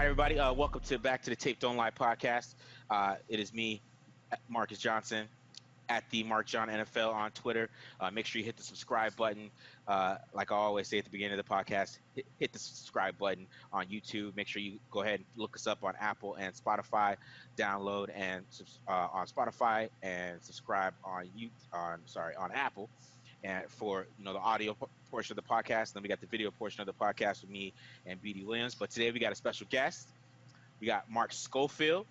right, everybody. Welcome to Back to the Tape Don't Lie podcast. It is me, Marcus Johnson, at the Mark John NFL on Twitter. Make sure you hit the subscribe button. Like I always say at the beginning of the podcast, hit the subscribe button on YouTube. Make sure you go ahead and look us up on Apple and Spotify. Download and on Spotify and subscribe on Apple. And for the audio portion of the podcast, then we got the video portion of the podcast with me and BD Williams. But today we got a special guest. We got Mark Schofield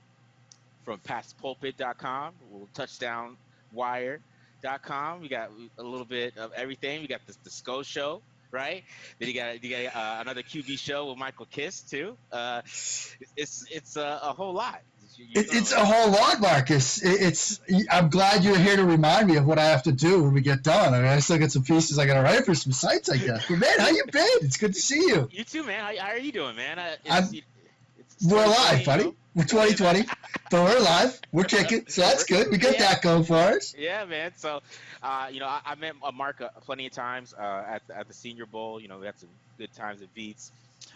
from PassPulpit.com, TouchdownWire.com. We got a little bit of everything. We got the Sco Show, right? Then you got another QB show with Michael Kiss too. It's a whole lot. It's a whole lot, Marcus. I'm glad you're here to remind me of what I have to do when we get done. I mean, I still got some pieces I got to write for some sites, I guess. But man, how you been? It's good to see you. You too, man. How are you doing, man? We're alive, buddy. We're 2020, but we're alive. We're kicking, so that's good. We got that going for us. Yeah, man. So, I met Mark plenty of times at the Senior Bowl. We had some good times at Veets.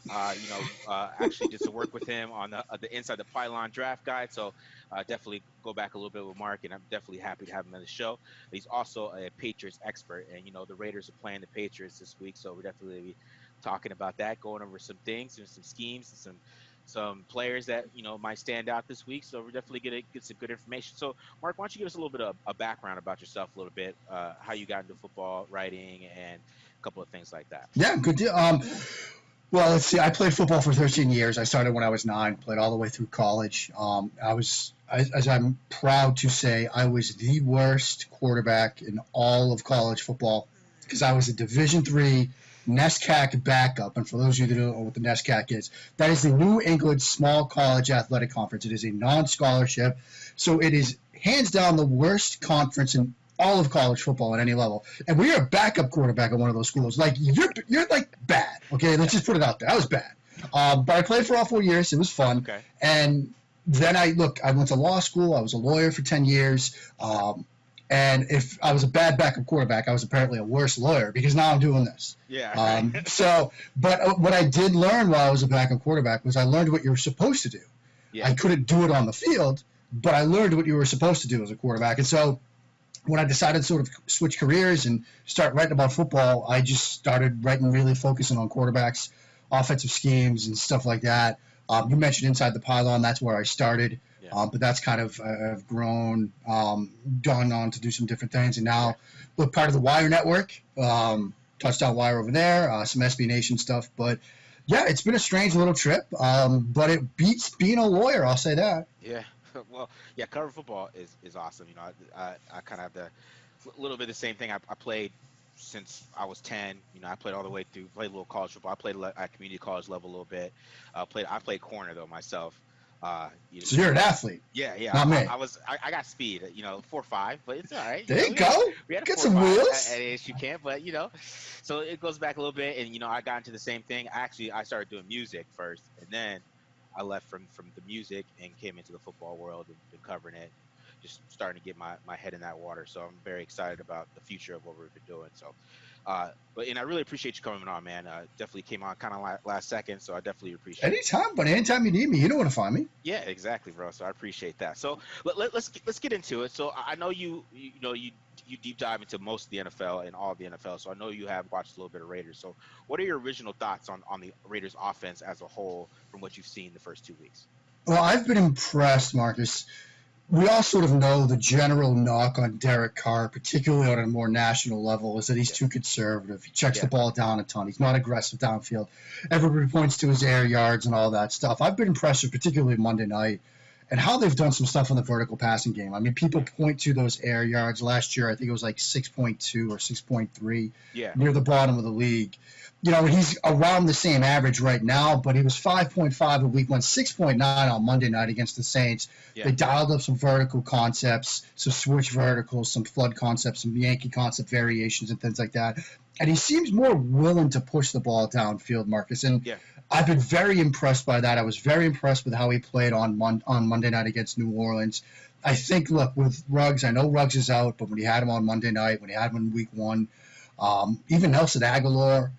Actually just to work with him on the Inside the Pylon draft guide. So definitely go back a little bit with Mark, and I'm definitely happy to have him on the show. He's also a Patriots expert, and the Raiders are playing the Patriots this week, so we're definitely be talking about that, going over some things and some schemes and some players that might stand out this week. So we're definitely gonna get some good information. So Mark, why don't you give us a little bit of a background about yourself, a little bit, how you got into football, writing, and a couple of things like that. Yeah, good deal. Well, let's see. I played football for 13 years. I started when I was 9, played all the way through college. As I'm proud to say, I was the worst quarterback in all of college football because I was a Division III NESCAC backup. And for those of you that don't know what the NESCAC is, that is the New England Small College Athletic Conference. It is a non-scholarship, so it is hands down the worst conference in all of college football at any level. And we are a backup quarterback at one of those schools. Like, you're like bad. Okay, let's just put it out there. I was bad. But I played for all 4 years. It was fun. Okay. And then I went to law school. I was a lawyer for 10 years. And if I was a bad backup quarterback, I was apparently a worse lawyer because now I'm doing this. Yeah. But what I did learn while I was a backup quarterback was I learned what you were supposed to do. Yeah. I couldn't do it on the field, but I learned what you were supposed to do as a quarterback. And so when I decided to sort of switch careers and start writing about football, I just started writing, really focusing on quarterbacks, offensive schemes, and stuff like that. You mentioned Inside the Pylon. That's where I started. Yeah. But that's kind of I've grown, gone on to do some different things. And now we're part of the Wire Network, Touchdown Wire over there, some SB Nation stuff. But, yeah, it's been a strange little trip, but it beats being a lawyer, I'll say that. Yeah. Well, yeah, cover football is awesome. I kind of have a little bit the same thing. I played since I was 10. I played all the way through, played a little college football. I played at community college level a little bit. I played corner, though, myself. So you're an athlete. Yeah. Not me. I got speed, 4.5, but it's all right. There you go. We had Get some wheels. At ASU but so it goes back a little bit, and I got into the same thing. Actually, I started doing music first, and then I left from the music and came into the football world and been covering it, just starting to get my head in that water. So I'm very excited about the future of what we've been doing. So, and I really appreciate you coming on, man. Definitely came on kind of last second, so I definitely appreciate it. Anytime, but anytime you need me, you know where to find me. Yeah, exactly, bro. So I appreciate that. So let's get into it. So I know you deep dive into most of the NFL and all of the NFL. So I know you have watched a little bit of Raiders. So what are your original thoughts on the Raiders offense as a whole from what you've seen the first 2 weeks? Well, I've been impressed, Marcus. We all sort of know the general knock on Derek Carr, particularly on a more national level, is that he's too conservative. He checks the ball down a ton. He's not aggressive downfield. Everybody points to his air yards and all that stuff. I've been impressed with particularly Monday night and how they've done some stuff on the vertical passing game. I mean, people point to those air yards. Last year, I think it was like 6.2 or 6.3 near the bottom of the league. He's around the same average right now, but he was 5.5 in week 1, 6.9 on Monday night against the Saints. Yeah. They dialed up some vertical concepts, some switch verticals, some flood concepts, some Yankee concept variations and things like that. And he seems more willing to push the ball downfield, Marcus. And I've been very impressed by that. I was very impressed with how he played on Monday night against New Orleans. I think, look, with Ruggs, I know Ruggs is out, but when he had him on Monday night, when he had him in week 1, even Nelson Aguilar,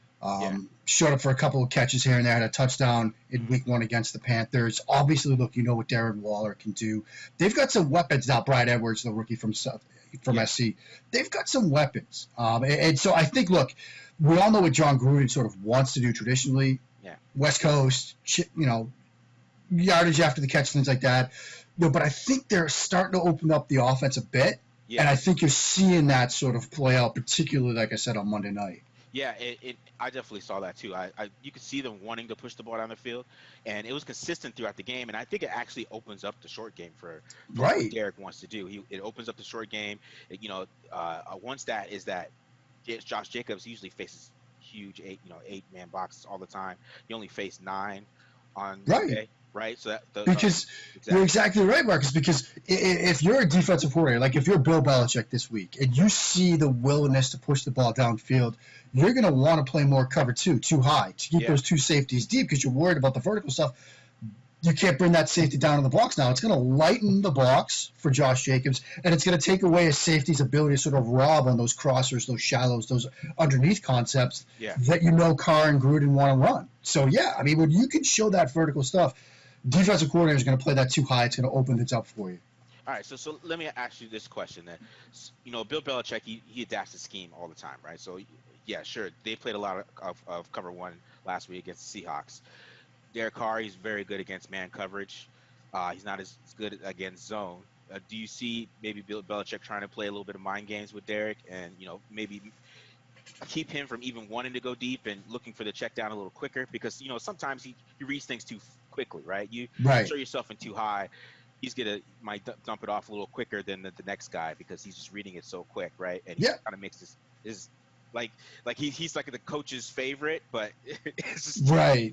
showed up for a couple of catches here and there, had a touchdown in week 1 against the Panthers. Obviously, look, you know what Darren Waller can do. They've got some weapons now. Bryan Edwards, the rookie from SC, they've got some weapons. And so I think, look, we all know what John Gruden sort of wants to do traditionally. Yeah. West Coast, yardage after the catch, things like that. But I think they're starting to open up the offense a bit. Yeah. And I think you're seeing that sort of play out, particularly, like I said, on Monday night. Yeah, I definitely saw that too. You could see them wanting to push the ball down the field, and it was consistent throughout the game. And I think it actually opens up the short game for what Derek wants to do. It opens up the short game. One stat is that Josh Jacobs usually faces huge 8-man boxes all the time. He only faced 9 on Monday. Right, so you're exactly right, Marcus. Because if you're a defensive coordinator, like if you're Bill Belichick this week, and you see the willingness to push the ball downfield, you're going to want to play more cover 2, too high, to keep those 2 safeties deep because you're worried about the vertical stuff. You can't bring that safety down in the box now. It's going to lighten the box for Josh Jacobs, and it's going to take away a safety's ability to sort of rob on those crossers, those shallows, those underneath concepts that Carr and Gruden want to run. So, when you can show that vertical stuff, defensive coordinator is going to play that too high. It's going to open it up for you. All right, so let me ask you this question then. Bill Belichick, he adapts his scheme all the time, right? So, yeah, sure, they played a lot of cover 1 last week against the Seahawks. Derek Carr, he's very good against man coverage. He's not as good against zone. Do you see maybe Bill Belichick trying to play a little bit of mind games with Derek and, maybe keep him from even wanting to go deep and looking for the check down a little quicker? Because, sometimes he reads things too quickly, right? You show yourself in too high, he's might dump it off a little quicker than the next guy because he's just reading it so quick, right? And he kind of makes this like he's like the coach's favorite, but it's just right.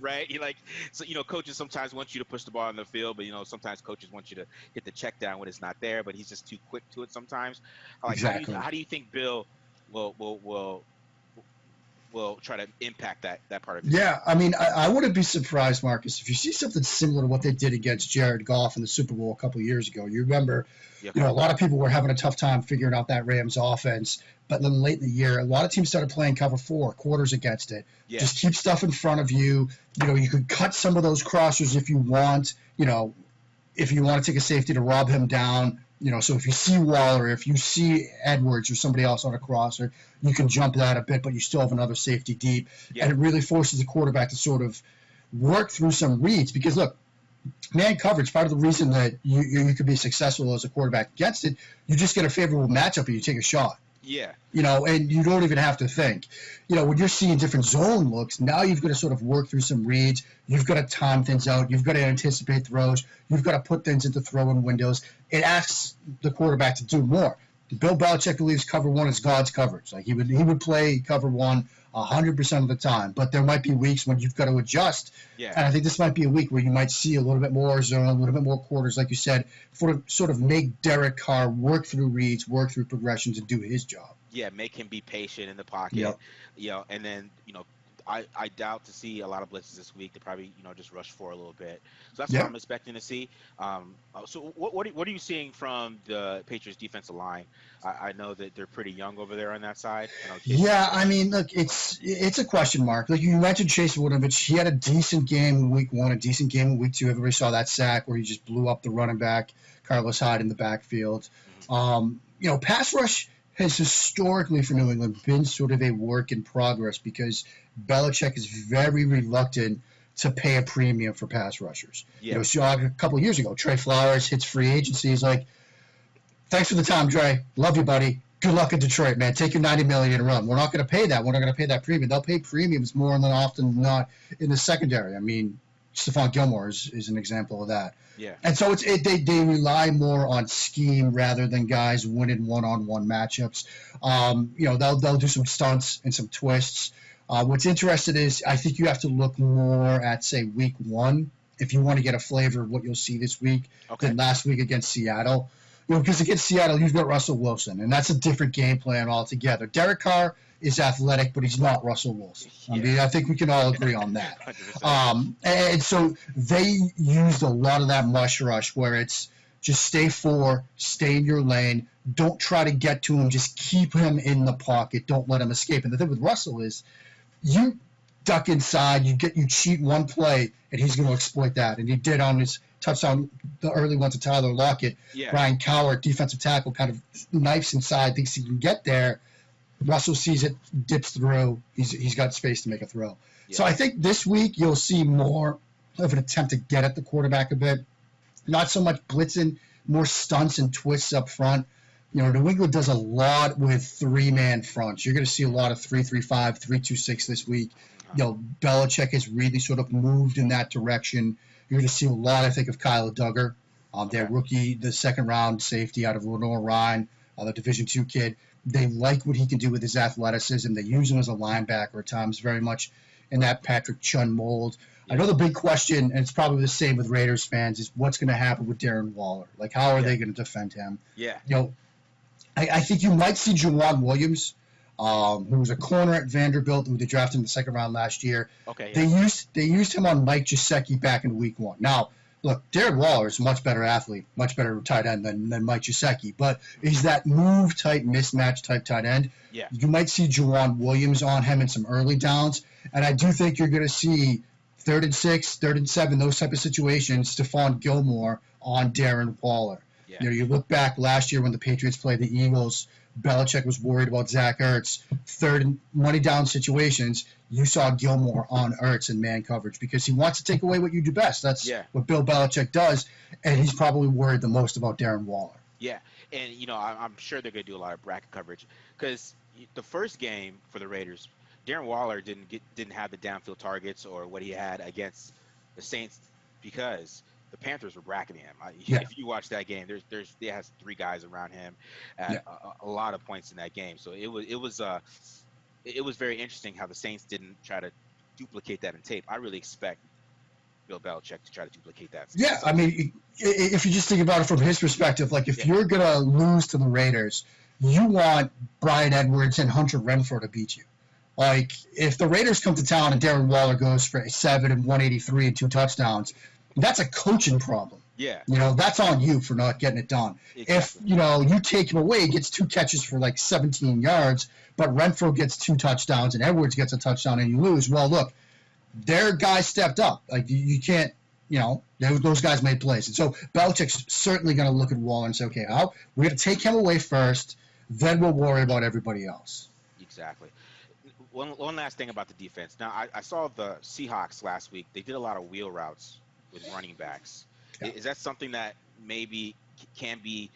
Coaches sometimes want you to push the ball on the field, but sometimes coaches want you to hit the check down when it's not there, but he's just too quick to it sometimes. Exactly. How do you think Bill will try to impact that part of it? Yeah, I wouldn't be surprised, Marcus, if you see something similar to what they did against Jared Goff in the Super Bowl a couple of years ago. You remember, a lot of people were having a tough time figuring out that Rams offense, but then late in the year, a lot of teams started playing cover 4, quarters against it. Yeah. Just keep stuff in front of you. You could cut some of those crossers if you want, if you want to take a safety to rob him down. So if you see Waller, if you see Edwards or somebody else on a crosser, you can jump that a bit, but you still have another safety deep. Yeah. And it really forces the quarterback to sort of work through some reads. Because, look, man coverage, part of the reason that you could be successful as a quarterback against it, you just get a favorable matchup and you take a shot. Yeah. And you don't even have to think. When you're seeing different zone looks, now you've got to sort of work through some reads. You've got to time things out. You've got to anticipate throws. You've got to put things into throwing windows. It asks the quarterback to do more. Bill Belichick believes cover 1 is God's coverage. Like he would play cover 1 100% of the time, but there might be weeks when you've got to adjust. Yeah. And I think this might be a week where you might see a little bit more zone, a little bit more quarters, like you said, for sort of make Derek Carr work through reads, work through progressions, and do his job. Yeah, make him be patient in the pocket. Yep. And then I doubt to see a lot of blitzes this week. They probably just rush 4 a little bit. So that's what I'm expecting to see. So what are you seeing from the Patriots defensive line? I know that they're pretty young over there on that side. Look, it's a question mark. Like you mentioned, Chase Winovich, he had a decent game in week 1, a decent game in week 2. Everybody saw that sack where he just blew up the running back, Carlos Hyde, in the backfield. Mm-hmm. Pass rush has historically for New England been sort of a work in progress because Belichick is very reluctant to pay a premium for pass rushers. Yeah. So a couple of years ago, Trey Flowers hits free agency. He's like, thanks for the time, Trey. Love you, buddy. Good luck in Detroit, man. Take your $90 million and run. We're not going to pay that. We're not going to pay that premium. They'll pay premiums more than often than not in the secondary. Stephon Gilmore is an example of that. Yeah. And so they rely more on scheme rather than guys winning one-on-one matchups. They'll do some stunts and some twists. What's interesting is I think you have to look more at, say, week 1 if you want to get a flavor of what you'll see this week than last week against Seattle. Because against Seattle, you've got Russell Wilson, and that's a different game plan altogether. Derek Carr is athletic, but he's not Russell Wilson. I think we can all agree on that. And so they used a lot of that mush rush where it's just stay 4, stay in your lane, don't try to get to him, just keep him in the pocket, don't let him escape. And the thing with Russell is duck inside, you cheat one play, and he's going to exploit that. And he did on his touchdown, the early one to Tyler Lockett. Yeah. Brian Cowart, defensive tackle, kind of knifes inside, thinks he can get there. Russell sees it, dips through. He's got space to make a throw. Yeah. So I think this week you'll see more of an attempt to get at the quarterback a bit. Not so much blitzing, more stunts and twists up front. New England does a lot with three-man fronts. You're going to see a lot of 3-3-5, 3-2-6 this week. Belichick has really sort of moved in that direction. You're going to see a lot, I think, of Kyle Duggar, their rookie, the second-round safety out of Lenore Ryan, the Division II kid. They like what he can do with his athleticism. They use him as a linebacker at times, very much in that Patrick Chun mold. I know the big question, and it's probably the same with Raiders fans, is what's going to happen with Darren Waller? Like, how are they going to defend him? Yeah. I think you might see Juwan Williams, who was a corner at Vanderbilt, who they drafted in the second round last year. Okay. Yeah. They used him on Mike Gesicki back in week 1. Now, look, Darren Waller is a much better athlete, much better tight end than Mike Gesicki, but he's that move type, mismatch type tight end. Yeah. You might see Juwan Williams on him in some early downs, and I do think you're going to see 3rd and 6, 3rd and 7, those type of situations, Stephon Gilmore on Darren Waller. Yeah. You look back last year when the Patriots played the Eagles, Belichick was worried about Zach Ertz. 3rd and money down situations, you saw Gilmore on Ertz in man coverage because he wants to take away what you do best. That's what Bill Belichick does, and he's probably worried the most about Darren Waller. Yeah, and I'm sure they're going to do a lot of bracket coverage because the first game for the Raiders, Darren Waller didn't have the downfield targets or what he had against the Saints because the Panthers were bracketing him. If you watch that game, there has 3 guys around him at a lot of points in that game. So it was very interesting how the Saints didn't try to duplicate that in tape. I really expect Bill Belichick to try to duplicate that. Yeah, I mean, if you just think about it from his perspective, like if you're gonna lose to the Raiders, you want Bryan Edwards and Hunter Renfrow to beat you. Like if the Raiders come to town and Darren Waller goes for 7 and 183 and 2 touchdowns. That's a coaching problem. Yeah. That's on you for not getting it done. Exactly. If, you take him away, he gets 2 catches for like 17 yards, but Renfrow gets 2 touchdowns and Edwards gets a touchdown and you lose. Well, look, their guys stepped up. Like, you can't, those guys made plays. And so Belichick's certainly going to look at Waller and say, okay, we're going to take him away first, then we'll worry about everybody else. Exactly. One last thing about the defense. Now, I saw the Seahawks last week. They did a lot of wheel routes with running backs. Yeah. Is that something that maybe can be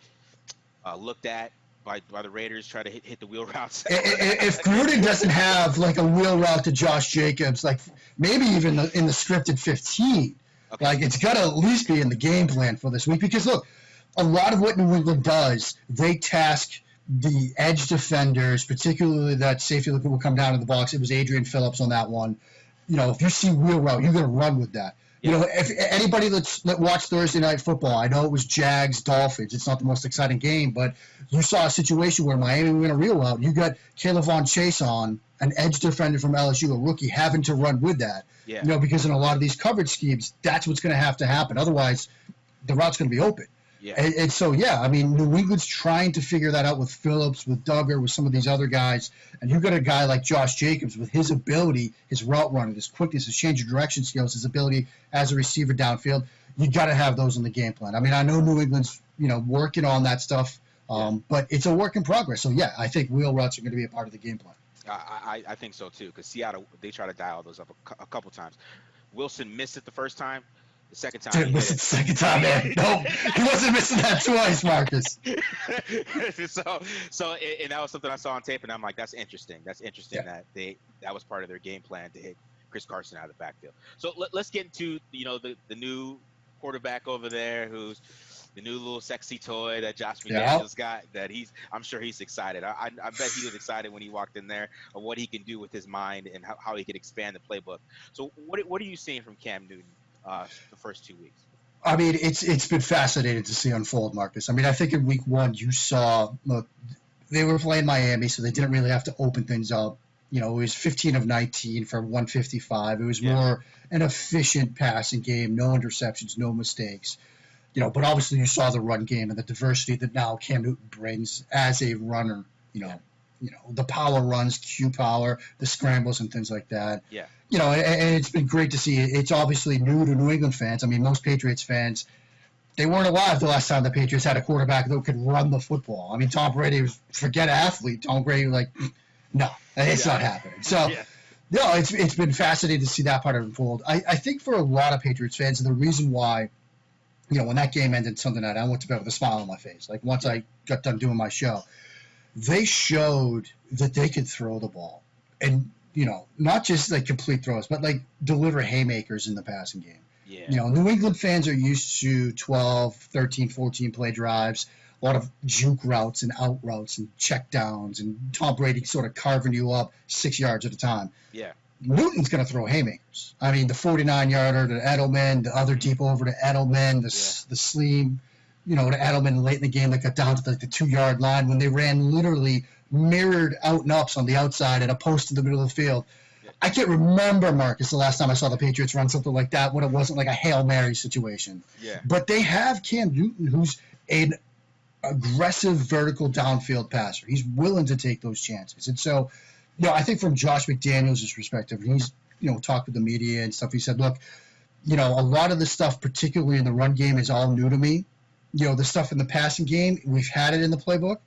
looked at by the Raiders, try to hit the wheel routes? If Gruden doesn't have like a wheel route to Josh Jacobs, like maybe even in the scripted 15, like it's got to at least be in the game plan for this week. Because look, a lot of what New England does, they task the edge defenders, particularly that safety that will come down in the box. It was Adrian Phillips on that one. If you see wheel route, you're going to run with that. Yeah. If anybody that watched Thursday Night Football, I know it was Jags, Dolphins. It's not the most exciting game, but you saw a situation where Miami went a real out. You got Caleb Von Chase on, an edge defender from LSU, a rookie, having to run with that. Yeah. Because in a lot of these coverage schemes, that's what's going to have to happen. Otherwise, the route's going to be open. Yeah. And so, New England's trying to figure that out with Phillips, with Duggar, with some of these other guys. And you've got a guy like Josh Jacobs with his ability, his route running, his quickness, his change of direction skills, his ability as a receiver downfield. You got to have those in the game plan. I mean, I know New England's, working on that stuff, but it's a work in progress. So, I think wheel routes are going to be a part of the game plan. I think so, too, because Seattle, they try to dial those up a couple times. Wilson missed it the first time. The second time, he missed it the second time, man. No, he wasn't missing that twice, Marcus. So, and that was something I saw on tape, and I'm like, that's interesting. That's interesting that was part of their game plan to hit Chris Carson out of the backfield. So let's get into the new quarterback over there, who's the new little sexy toy that Josh McDaniels got. That I'm sure he's excited. I bet he was excited when he walked in there of what he can do with his mind and how he can expand the playbook. So what are you seeing from Cam Newton? The first 2 weeks? I mean, it's been fascinating to see unfold, Marcus. I mean, I think in week 1 you saw, look, they were playing Miami, so they didn't really have to open things up. It was 15 of 19 for 155. It was more an efficient passing game, no interceptions, no mistakes. But obviously you saw the run game and the diversity that now Cam Newton brings as a runner. The power runs, Q power, the scrambles and things like that. Yeah. and it's been great to see. It's obviously new to New England fans. I mean, most Patriots fans, they weren't alive the last time the Patriots had a quarterback that could run the football. I mean, Tom Brady was, forget athlete. Tom Brady, like, no, it's not happening. So, it's been fascinating to see that part unfold. I think for a lot of Patriots fans, and the reason why, when that game ended Sunday night, I went to bed with a smile on my face. Like, once I got done doing my show, they showed that they could throw the ball. And, not just, like, complete throws, but, like, deliver haymakers in the passing game. Yeah. New England fans are used to 12, 13, 14 play drives, a lot of juke routes and out routes and check downs, and Tom Brady sort of carving you up 6 yards at a time. Yeah. Newton's going to throw haymakers. I mean, the 49-yarder to Edelman, the other deep over to Edelman, the sleeve, to Edelman late in the game that got down to like the 2-yard line when they ran literally mirrored out and ups on the outside at a post in the middle of the field. I can't remember, Marcus, the last time I saw the Patriots run something like that when it wasn't like a Hail Mary situation. Yeah. But they have Cam Newton, who's an aggressive vertical downfield passer. He's willing to take those chances. And so, I think from Josh McDaniels' perspective, he's, talked with the media and stuff. He said, look, a lot of the stuff, particularly in the run game, is all new to me. The stuff in the passing game, we've had it in the playbook.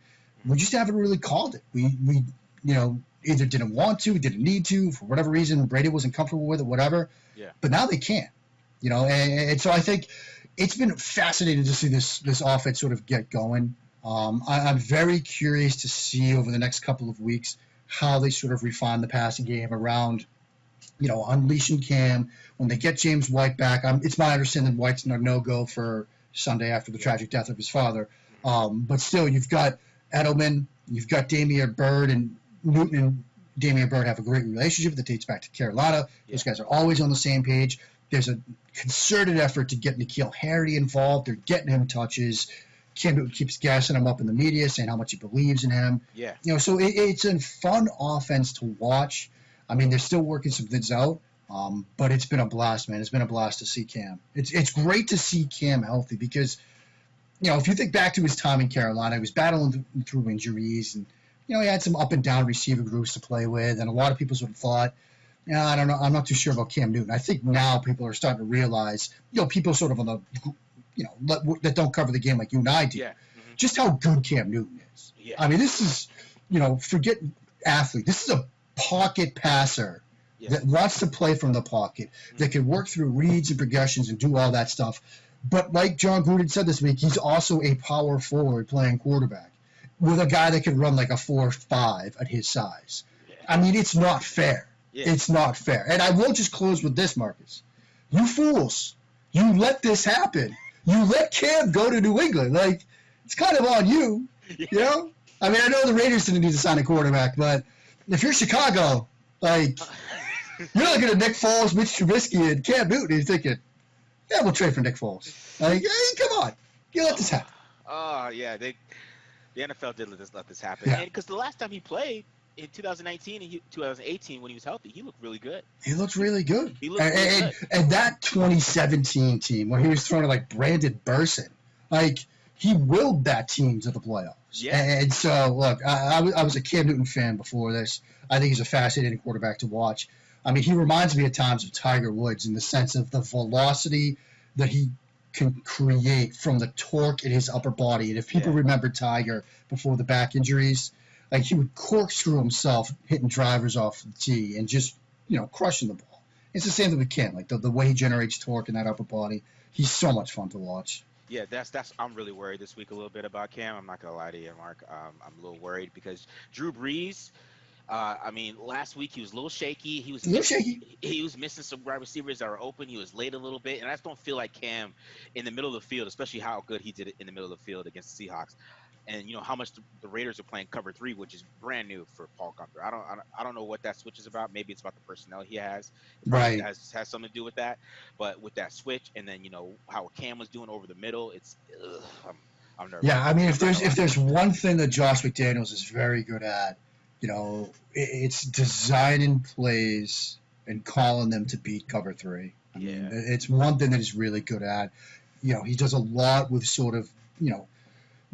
We just haven't really called it. We either didn't want to, didn't need to, for whatever reason. Brady wasn't comfortable with it, whatever. Yeah. But now they can. And so I think it's been fascinating to see this offense sort of get going. I'm very curious to see over the next couple of weeks how they sort of refine the passing game around, unleashing Cam. When they get James White back, it's my understanding White's no-go for Sunday after the tragic death of his father. But still, you've got Edelman, you've got Damian Byrd, and Newton and Damian Byrd have a great relationship that dates back to Carolina. Those guys are always on the same page. There's a concerted effort to get N'Keal Harry involved. They're getting him touches. Cam Newton keeps gassing him up in the media, saying how much he believes in him. Yeah. So it's a fun offense to watch. I mean, they're still working some things out, but it's been a blast, man. It's been a blast to see Cam. It's great to see Cam healthy because, if you think back to his time in Carolina, he was battling through injuries and, he had some up and down receiver groups to play with, and a lot of people sort of thought, I don't know, I'm not too sure about Cam Newton. I think now people are starting to realize, people sort of on the, that don't cover the game like you and I do, just how good Cam Newton is. Yeah. I mean, this is, forget athlete. This is a pocket passer that wants to play from the pocket, that can work through reads and progressions and do all that stuff. But like John Gruden said this week, he's also a power forward playing quarterback with a guy that can run like a 4.5 at his size. I mean, it's not fair. It's not fair. And I will just close with this, Marcus. You fools. You let this happen. You let Cam go to New England. Like, it's kind of on you, I mean, I know the Raiders didn't need to sign a quarterback, but if you're Chicago, like, you're looking at Nick Foles, Mitch Trubisky, and Cam Newton, and you're thinking, we'll trade for Nick Foles. Like, hey, come on. You let this happen. Oh, yeah. The NFL did let this happen. Yeah. Because the last time he played in 2019 and 2018 when he was healthy, he looked really good. He looked really good. Really good. And that 2017 team where he was throwing to like Brandon Burson, like he willed that team to the playoffs. Yeah. And so, look, I was a Cam Newton fan before this. I think he's a fascinating quarterback to watch. I mean, he reminds me at times of Tiger Woods in the sense of the velocity that he can create from the torque in his upper body. And if people remember Tiger before the back injuries, like he would corkscrew himself hitting drivers off the tee and just, crushing the ball. It's the same thing with Cam, like the way he generates torque in that upper body. He's so much fun to watch. Yeah, that's. I'm really worried this week a little bit about Cam. I'm not gonna lie to you, Mark. I'm a little worried because Drew Brees. I mean, last week he was a little shaky. He was missing some wide receivers that were open. He was late a little bit, and I just don't feel like Cam in the middle of the field, especially how good he did it in the middle of the field against the Seahawks, and how much the Raiders are playing cover 3, which is brand new for Paul Gunther. I don't know what that switch is about. Maybe it's about the personnel he has. Right, has something to do with that. But with that switch, and then how Cam was doing over the middle, it's I'm nervous. Yeah, I mean, if there's one thing that Josh McDaniels is very good at, it's designing plays and calling them to beat cover 3. I mean, it's one thing that he's really good at. He does a lot with sort of,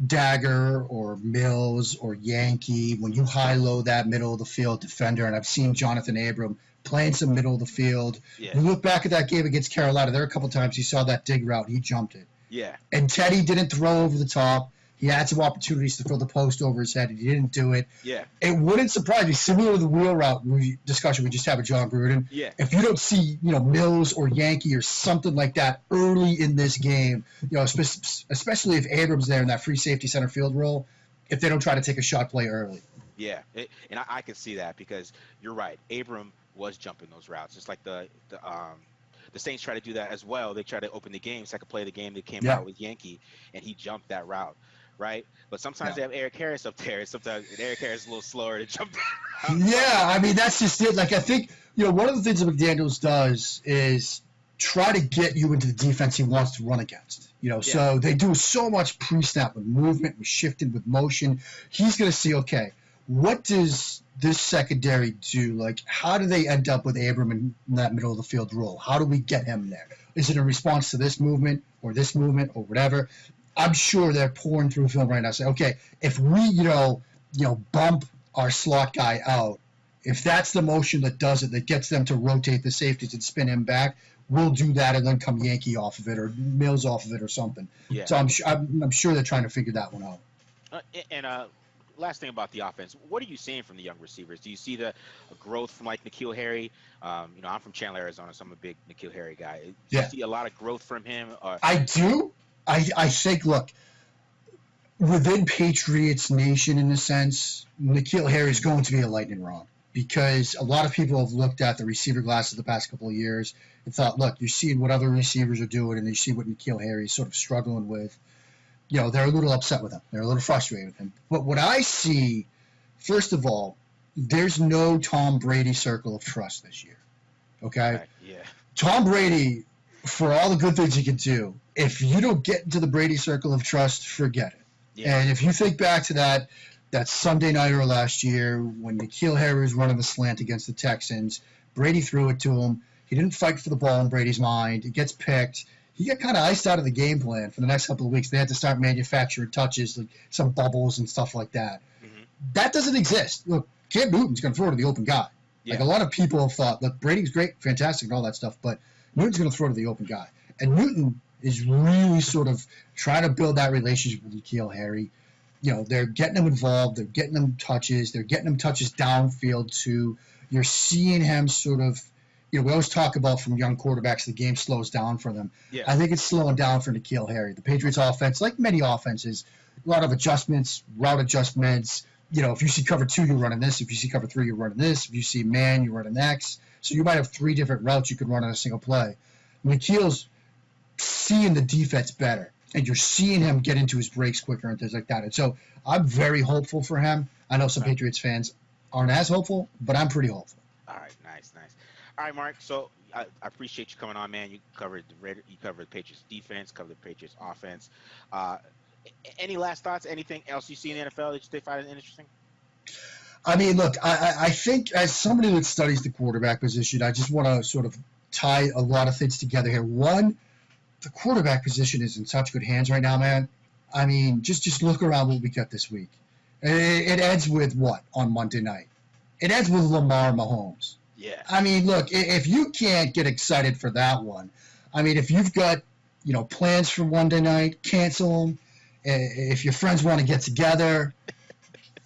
dagger or Mills or Yankee when you high-low that middle of the field defender. And I've seen Jonathan Abram playing some middle of the field. Yeah. You look back at that game against Carolina, there were a couple times he saw that dig route, he jumped it. Yeah. And Teddy didn't throw over the top. He had some opportunities to throw the post over his head, and he didn't do it. Yeah. It wouldn't surprise me, similar to the wheel route discussion we just had with John Gruden. Yeah. If you don't see, Mills or Yankee or something like that early in this game, especially if Abrams there in that free safety center field role, if they don't try to take a shot play early. Yeah, and I can see that because you're right. Abram was jumping those routes, just like the Saints try to do that as well. They try to open the game, second play of the game. They came out with Yankee, and he jumped that route, right? But sometimes they have Eric Harris up there, and sometimes Eric Harris is a little slower to jump that route. Yeah, I mean, that's just it. Like, I think, one of the things that McDaniels does is try to get you into the defense he wants to run against. So they do so much pre-snap with movement, with shifting, with motion. He's going to see, okay, what does this secondary do? Like, how do they end up with Abram in that middle of the field role? How do we get him there? Is it in response to this movement or whatever? I'm sure they're pouring through film right now saying, okay, if we, bump our slot guy out, if that's the motion that does it, that gets them to rotate the safeties and spin him back, we'll do that and then come Yankee off of it or Mills off of it or something. Yeah. So I'm sure they're trying to figure that one out. Last thing about the offense, what are you seeing from the young receivers? Do you see the growth from like N'Keal Harry? I'm from Chandler, Arizona, so I'm a big N'Keal Harry guy. Do you see a lot of growth from him? I do. I think, look, within Patriots Nation, in a sense, N'Keal Harry is going to be a lightning rod because a lot of people have looked at the receiver classes the past couple of years and thought, look, you're seeing what other receivers are doing and you see what N'Keal Harry is sort of struggling with. They're a little upset with him. They're a little frustrated with him. But what I see, first of all, there's no Tom Brady circle of trust this year. Okay? Right. Yeah. Tom Brady, for all the good things he can do, if you don't get into the Brady circle of trust, forget it. Yeah. And if you think back to that Sunday nighter last year when N'Keal Harry was running the slant against the Texans, Brady threw it to him. He didn't fight for the ball in Brady's mind. It gets picked. He got kind of iced out of the game plan for the next couple of weeks. They had to start manufacturing touches, like some bubbles and stuff like that. Mm-hmm. That doesn't exist. Look, Cam Newton's going to throw to the open guy. Yeah. Like, a lot of people have thought, look, Brady's great, fantastic, and all that stuff, but Newton's going to throw to the open guy. And Newton is really sort of trying to build that relationship with N'Keal Harry. They're getting him involved. They're getting him touches. They're getting him touches downfield, too. You're seeing him sort of, we always talk about from young quarterbacks, the game slows down for them. Yeah. I think it's slowing down for N'Keal Harry. The Patriots offense, like many offenses, a lot of adjustments, route adjustments. If you see cover 2, you're running this. If you see cover 3, you're running this. If you see man, you're running X. So you might have 3 different routes you could run on a single play. N'Keal's seeing the defense better, and you're seeing him get into his breaks quicker and things like that. And so I'm very hopeful for him. I know some Patriots fans aren't as hopeful, but I'm pretty hopeful. All right, nice. All right, Mark. So I appreciate you coming on, man. You covered the Patriots defense, covered the Patriots offense. Any last thoughts? Anything else you see in the NFL that you find interesting? I mean, look, I think as somebody that studies the quarterback position, I just want to sort of tie a lot of things together here. One, the quarterback position is in such good hands right now, man. I mean, just look around what we got this week. It ends with what on Monday night? It ends with Lamar Mahomes. Yeah. I mean, look, if you can't get excited for that one, I mean, if you've got, plans for Monday night, cancel them. If your friends want to get together,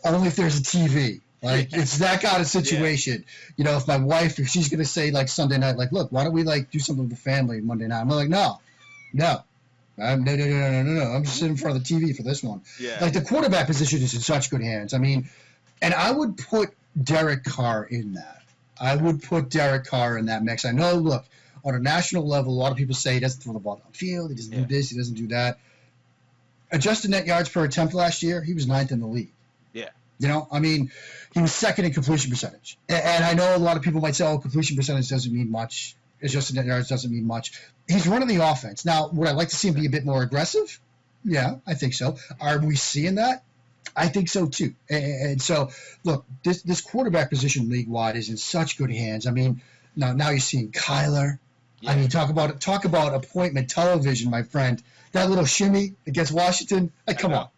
only if there's a TV. Like, it's that kind of situation. Yeah. If my wife, if she's going to say, like, Sunday night, like, look, why don't we, like, do something with the family Monday night? I'm like, no. No. I'm just sitting in front of the TV for this one. Yeah. Like, the quarterback position is in such good hands. I mean, and I would put Derek Carr in that. I would put Derek Carr in that mix. I know, look, on a national level, a lot of people say he doesn't throw the ball downfield, he doesn't do this, he doesn't do that. Adjusted net yards per attempt last year, he was 9th in the league. Yeah. I mean, he was 2nd in completion percentage. And I know a lot of people might say, oh, completion percentage doesn't mean much. Adjusted net yards doesn't mean much. He's running the offense. Now, would I like to see him be a bit more aggressive? Yeah, I think so. Are we seeing that? I think so too. And so, look, this quarterback position league-wide is in such good hands. I mean, now you're seeing Kyler. Yeah. I mean, talk about appointment television, my friend. That little shimmy against Washington, come on.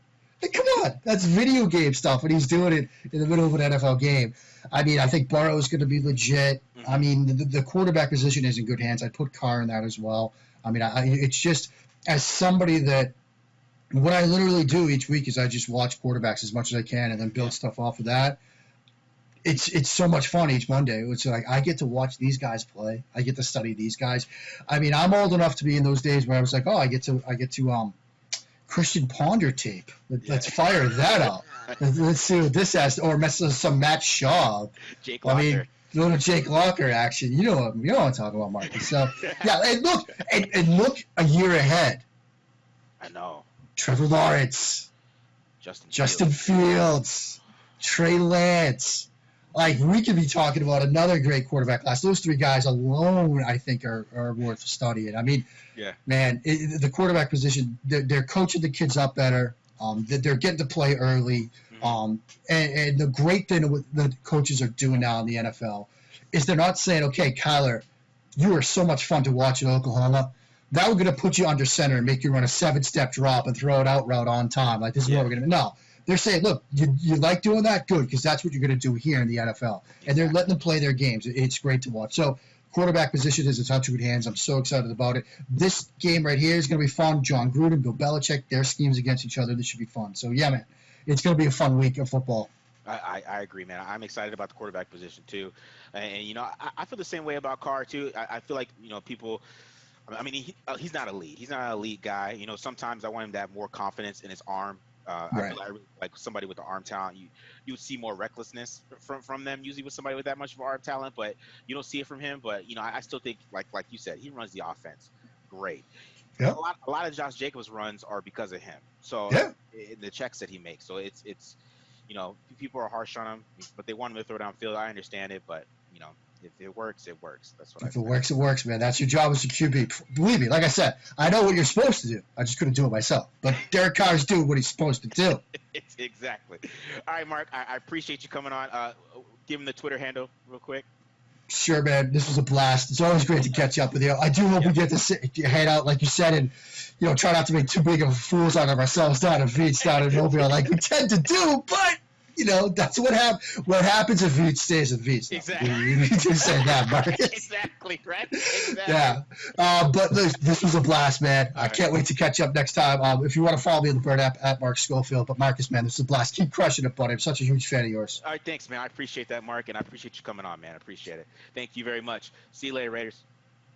Like, come on, that's video game stuff, and he's doing it in the middle of an NFL game. I mean, I think Burrow's going to be legit. Mm-hmm. I mean, the quarterback position is in good hands. I'd put Carr in that as well. I mean, it's just as somebody that what I literally do each week is I just watch quarterbacks as much as I can and then build stuff off of that. It's so much fun each Monday. It's like I get to watch these guys play. I get to study these guys. I mean, I'm old enough to be in those days where I was like, oh, I get to Christian Ponder tape. Let's fire that up. Let's see what this has, or some Matt Shaw. Jake Locker. I mean, little Jake Locker action. You know what I'm talking about, Marcus. So yeah, and look a year ahead. I know. Trevor Lawrence, Justin Fields, Trey Lance. Like, we could be talking about another great quarterback class. Those three guys alone, I think, are worth studying. I mean, man, the quarterback position, they're coaching the kids up better. They're getting to play early. And the great thing with the coaches are doing now in the NFL is they're not saying, okay, Kyler, you are so much fun to watch in Oklahoma. Now we're going to put you under center and make you run a 7-step drop and throw it out route on time. Like, this is what we're going to do. No. They're saying, look, you like doing that? Good, because that's what you're going to do here in the NFL. And they're letting them play their games. It's great to watch. So, quarterback position is a touch of good hands. I'm so excited about it. This game right here is going to be fun. John Gruden, Bill Belichick, their schemes against each other. This should be fun. So, yeah, man, it's going to be a fun week of football. I agree, man. I'm excited about the quarterback position, too. And you know, I feel the same way about Carr, too. I feel like, you know, people – I mean, he's not elite. He's not an elite guy. You know, sometimes I want him to have more confidence in his arm. I feel like somebody with the arm talent, you would see more recklessness from them usually with somebody with that much of arm talent, but you don't see it from him. But you know, I still think like you said, he runs the offense great. Yep. A lot of Josh Jacobs runs are because of him. So the checks that he makes. So it's you know, people are harsh on him, but they want him to throw downfield. I understand it, but you know, if it works, it works. That's what If it works, it works, man. That's your job as a QB. Believe me, like I said, I know what you're supposed to do. I just couldn't do it myself. But Derek Carr's doing what he's supposed to do. Exactly. All right, Mark, I appreciate you coming on. Give him the Twitter handle real quick. Sure, man. This was a blast. It's always great to catch up with you. I do hope we get to hang out, like you said, and you know, try not to make too big of fools out of ourselves down in Veets, down in Mobile, like we tend to do, but you know, that's what happens if Veets stays in Veets. Exactly. You just said that, Marcus. Exactly, right? Exactly. Yeah. But this was a blast, man. I can't wait to catch up next time. If you want to follow me on the Bird app, at Mark Schofield. But Marcus, man, this is a blast. Keep crushing it, buddy. I'm such a huge fan of yours. All right, thanks, man. I appreciate that, Mark, and I appreciate you coming on, man. I appreciate it. Thank you very much. See you later, Raiders.